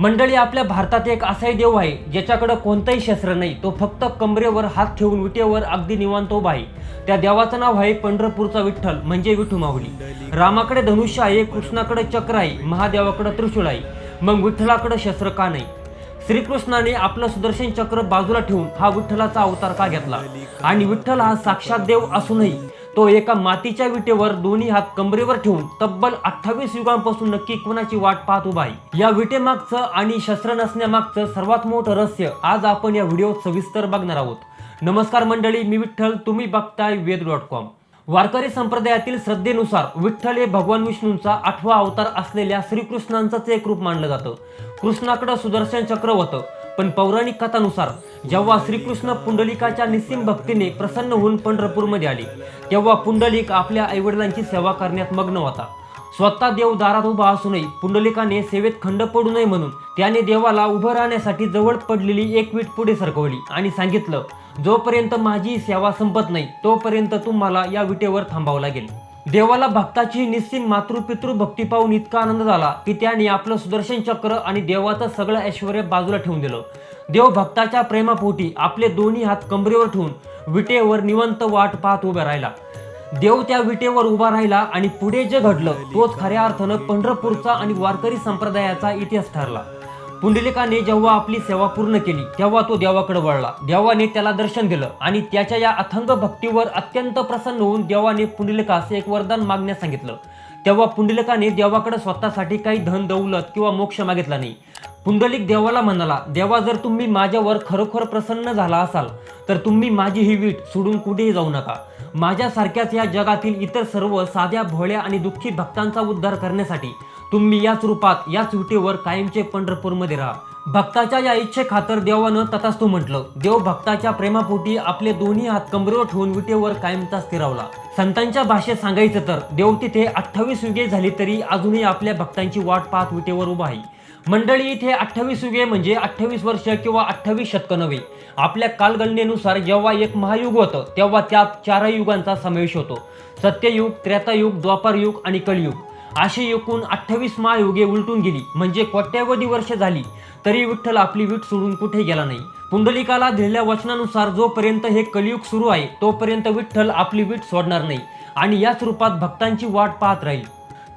मंडळी, आपल्या भारतात एक असाही देव आहे ज्याच्याकडे कोणताही शस्त्र नाही। तो फक्त कमरेवर हात ठेवून विटेवर अगदी निवांत उभा आहे। त्या देवाचं नाव आहे पंढरपूरचा विठ्ठल म्हणजे विठू माऊली। रामाकडे धनुष्य आहे, कृष्णाकडे चक्र आहे, महादेवाकडे त्रिशूळ आहे। मग विठ्ठलाकडे शस्त्र का नाही? श्रीकृष्णाने आपलं सुदर्शन चक्र बाजूला ठेवून हा विठ्ठलाचा अवतार का घेतला? आणि विठ्ठल हा साक्षात देव असूनही तो एका मातीच्या विटेवर दोन्ही हात कमरेवर ठेवून तब्बल 28 युगांपासून नक्की कोणाची वाट पाहत उभा आहे? या विटेमागचं आणि शस्त्र नसण्यामागचं सर्वात मोठं रहस्य आज आपण या व्हिडिओत सविस्तर बघणार आहोत। नमस्कार मंडळी, मी विठ्ठल, तुम्ही बघताय वेद.com। वारकरी संप्रदायातील श्रद्धेनुसार विठ्ठल हे भगवान विष्णूंचा 8वा अवतार असलेल्या श्रीकृष्णांचंच एक रूप मानलं जातं। कृष्णाकडे सुदर्शन चक्र होतं, पण पौराणिक कथानुसार जेव्हा श्रीकृष्ण पुंडलिकाच्या निस्सीम भक्तीने प्रसन्न होऊन पंढरपूरमध्ये आले, तेव्हा पुंडलिक आपल्या आईवडिलांची सेवा करण्यात मग्न होता। स्वतः देव दारात उभा असूनही पुंडलिकाने सेवेत खंड पडू नये म्हणून त्याने देवाला उभं राहण्यासाठी जवळ पडलेली एक वीट पुढे सरकवली आणि सांगितलं, जोपर्यंत माझी सेवा संपत नाही तोपर्यंत तुम्हाला या विटेवर थांबावं लागेल। देवाला भक्ताची निस्सीम मातृपितृ भक्ती पाहून इतका आनंद झाला की त्याने आपलं सुदर्शन चक्र आणि देवाचं सगळं ऐश्वर्य बाजूला ठेवून दिलं। देव भक्ताच्या प्रेमापोटी आपले दोन्ही हात कमरेवर ठेवून विटेवर निवंत वाट पाहत उभा राहिला। देव त्या विटेवर उभा राहिला आणि पुढे जे घडलं तोच खऱ्या अर्थानं पंढरपूरचा आणि वारकरी संप्रदायाचा इतिहास ठरला। पुंडलिकाने जेव्हा आपली सेवा पूर्ण केली तेव्हा तो देवाकडे वळला। देवाने त्याला दर्शन दिलं आणि त्याच्या या अथंग भक्तीवर अत्यंत प्रसन्न होऊन देवाने पुंडलिकास एक वरदान मागण्यास सांगितलं। तेव्हा पुंडलिकाने देवाकडे स्वतःसाठी काही धन दौलत किंवा मोक्ष मागितला नाही। पुंडलिक देवाला म्हणाला, देवा, जर तुम्ही माझ्यावर खरोखर प्रसन्न झाला असाल तर तुम्ही माझी ही वीट सोडून कुठेही जाऊ नका। माझ्यासारख्याच या जगातील इतर सर्व साध्या भोळ्या आणि दुःखी भक्तांचा उद्धार करण्यासाठी तुम्ही याच रूपात याच विटेवर कायमचे पंढरपूरमध्ये राहा। भक्ताच्या या इच्छेखातर देवानं तथास्तु म्हटलं। देव भक्ताच्या प्रेमापोटी आपले दोन्ही हात कमरेवर ठेवून विटेवर कायमचा स्थिरावला। संतांच्या भाषेत सांगायचं तर देव तिथे 28 युगे झाली तरी अजूनही आपल्या भक्तांची वाट पाहत विटेवर उभा आहे। मंडळी, इथे 28 युगे म्हणजे 28 वर्ष किंवा 28 शतकं नव्हे। आपल्या कालगणनेनुसार जेव्हा एक महायुग होतं तेव्हा त्यात 4 युगांचा समावेश होतो: सत्ययुग, त्रेतायुग, द्वापारयुग आणि कलियुग। अशी एकूण 28 महायुगे उलटून गेली म्हणजे कोट्यावधी वर्ष झाली तरी विठ्ठल आपली वीट सोडून कुठे गेला नाही। पुंडलिकाला दिलेल्या वचनानुसार जोपर्यंत हे कलियुग सुरू आहे तोपर्यंत विठ्ठल आपली वीट सोडणार नाही आणि याच रूपात भक्तांची वाट पाहत राहील।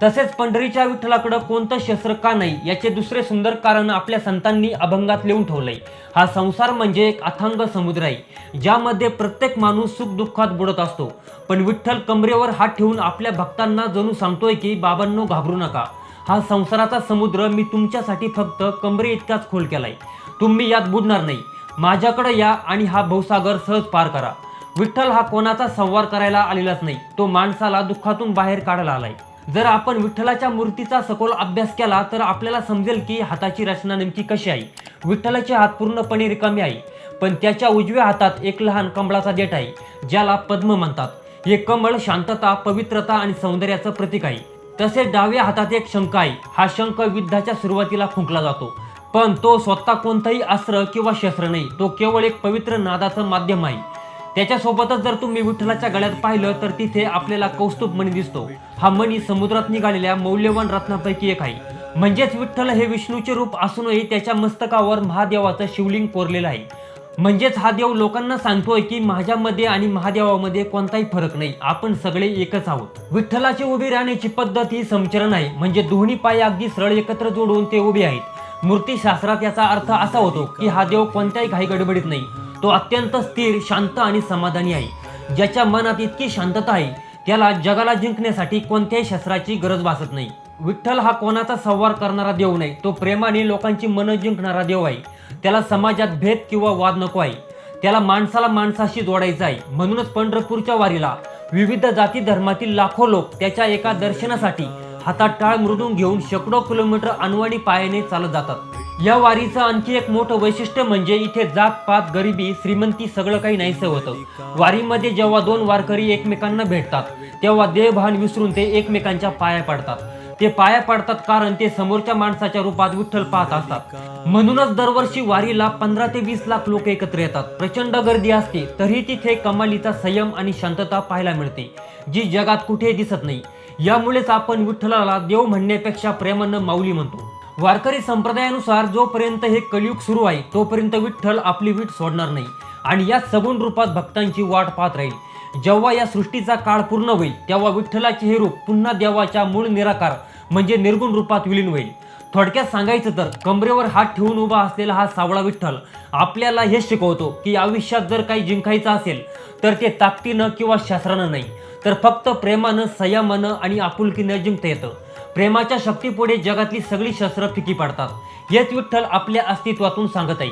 तसेच पंढरीच्या विठ्ठलाकडे कोणतं शस्त्र का नाही याचे दुसरे सुंदर कारण आपल्या संतांनी अभंगात लिहून ठेवलंय। हा संसार म्हणजे एक अथांग समुद्र आहे ज्यामध्ये प्रत्येक माणूस सुख दुःखात बुडत असतो, पण विठ्ठल कमरेवर हात ठेवून आपल्या भक्तांना जणू सांगतोय की बाबांनो, घाबरू नका। हा संसाराचा समुद्र मी तुमच्यासाठी फक्त कमरे इतकाच खोल केलाय, तुम्ही यात बुडणार नाही। माझ्याकडे या आणि हा भवसागर सहज पार करा। विठ्ठल हा कोणाचा संवार करायला आलेलाच नाही, तो माणसाला दुःखातून बाहेर काढायला आलाय। जर आपण विठ्ठलाच्या मूर्तीचा सखोल अभ्यास केला तर आपल्याला समजेल की हाताची रचना नेमकी कशी आहे। विठ्ठलाचे हात पूर्णपणे रिकामे आहे, पण त्याच्या उजव्या हातात एक लहान कमळाचा देठ आहे ज्याला पद्म म्हणतात। हे कमळ शांतता, पवित्रता आणि सौंदर्याचं प्रतीक आहे। तसेच डाव्या हातात एक शंख आहे। हा शंख युद्धाच्या सुरुवातीला फुंकला जातो, पण तो स्वतः कोणताही अस्त्र किंवा शस्त्र नाही, तो केवळ एक पवित्र नादाचं माध्यम आहे। त्याच्यासोबतच जर तुम्ही विठ्ठलाच्या गळ्यात पाहिलं तर तिथे आपल्याला कौस्तुभ मणी दिसतो। हा मणी समुद्रात निघालेल्या मौल्यवान रत्नांपैकी एक आहे। म्हणजेच विठ्ठल हे विष्णूचे रूप असूनही त्याच्या मस्तकावर महादेवाचं शिवलिंग कोरलेलं आहे। म्हणजेच हा देव लोकांना सांगतोय की माझ्यामध्ये आणि महादेवामध्ये कोणताही फरक नाही, आपण सगळे एकच आहोत। विठ्ठलाची उभी राहण्याची पद्धत ही समचरण आहे, म्हणजे दोन्ही पाय अगदी सरळ एकत्र जोडून ते उभे आहेत। मूर्तीशास्त्रात याचा अर्थ असा होतो की हा देव कोणत्याही घाई गडबडीत नाही, तो अत्यंत स्थिर, शांत आणि समाधानी आहे। ज्याच्या मनात इतकी शांतता आहे त्याला जगाला जिंकण्यासाठी कोणत्याही शस्त्राची गरज भासत नाही। विठ्ठल हा कोणाचा संवार करणारा देव नाही, तो प्रेमाने लोकांची मनं जिंकणारा देव आहे। त्याला समाजात भेद किंवा वाद नको आहे, त्याला माणसाला माणसाशी जोडायचं आहे। म्हणूनच पंढरपूरच्या वारीला विविध जाती धर्मातील लाखो लोक त्याच्या एका दर्शनासाठी हातात टाळ मृदूंग घेऊन शेकडो किलोमीटर अनवाणी पायाने चालत जातात। या वारीचं आणखी एक मोठं वैशिष्ट्य म्हणजे इथे जात पात, गरिबी, श्रीमंती सगळं काही नाहीसं होतं। वारीमध्ये जेव्हा दोन वारकरी एकमेकांना भेटतात तेव्हा देहभान विसरून ते एकमेकांच्या पाया पडतात। ते पाया पडतात कारण ते समोरच्या माणसाच्या रूपात विठ्ठल पाहत असतात। म्हणूनच दरवर्षी वारीला 15 ते 20 लाख लोक एकत्र येतात। प्रचंड गर्दी असते तरी तिथे कमालीचा संयम आणि शांतता पाहायला मिळते, जी जगात कुठे दिसत नाही। यामुळेच आपण विठ्ठलाला देव म्हणण्यापेक्षा प्रेमानं माऊली म्हणतो। वारकरी संप्रदायानुसार जोपर्यंत हे कलियुग सुरू आहे तोपर्यंत विठ्ठल आपली वीट सोडणार नाही आणि या सगुण रूपात भक्तांची वाट पाहत राहील। जेव्हा या सृष्टीचा काळ पूर्ण होईल तेव्हा विठ्ठलाचे हे रूप पुन्हा देवाच्या मूळ निराकार म्हणजे निर्गुण रूपात विलीन होईल। थोडक्यात सांगायचं तर कमरेवर हात ठेवून उभा असलेला हा सावळा विठ्ठल आपल्याला हे शिकवतो की आयुष्यात जर काही जिंकायचं असेल तर ते ताकदीनं किंवा शस्त्रानं नाही तर फक्त प्रेमानं, संयमानं आणि आपुलकीनं जिंकता येतं। प्रेमाच्या शक्तीपुढे जगातली सगळी शस्त्र फिकी पडतात, हेच विठ्ठल आपल्या अस्तित्वातून सांगत आहे।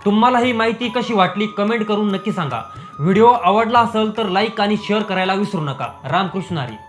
तुम्हाला ही माहिती कशी वाटली कमेंट करून नक्की सांगा। व्हिडिओ आवडला असेल तर लाईक आणि शेअर करायला विसरू नका। रामकृष्ण हरी।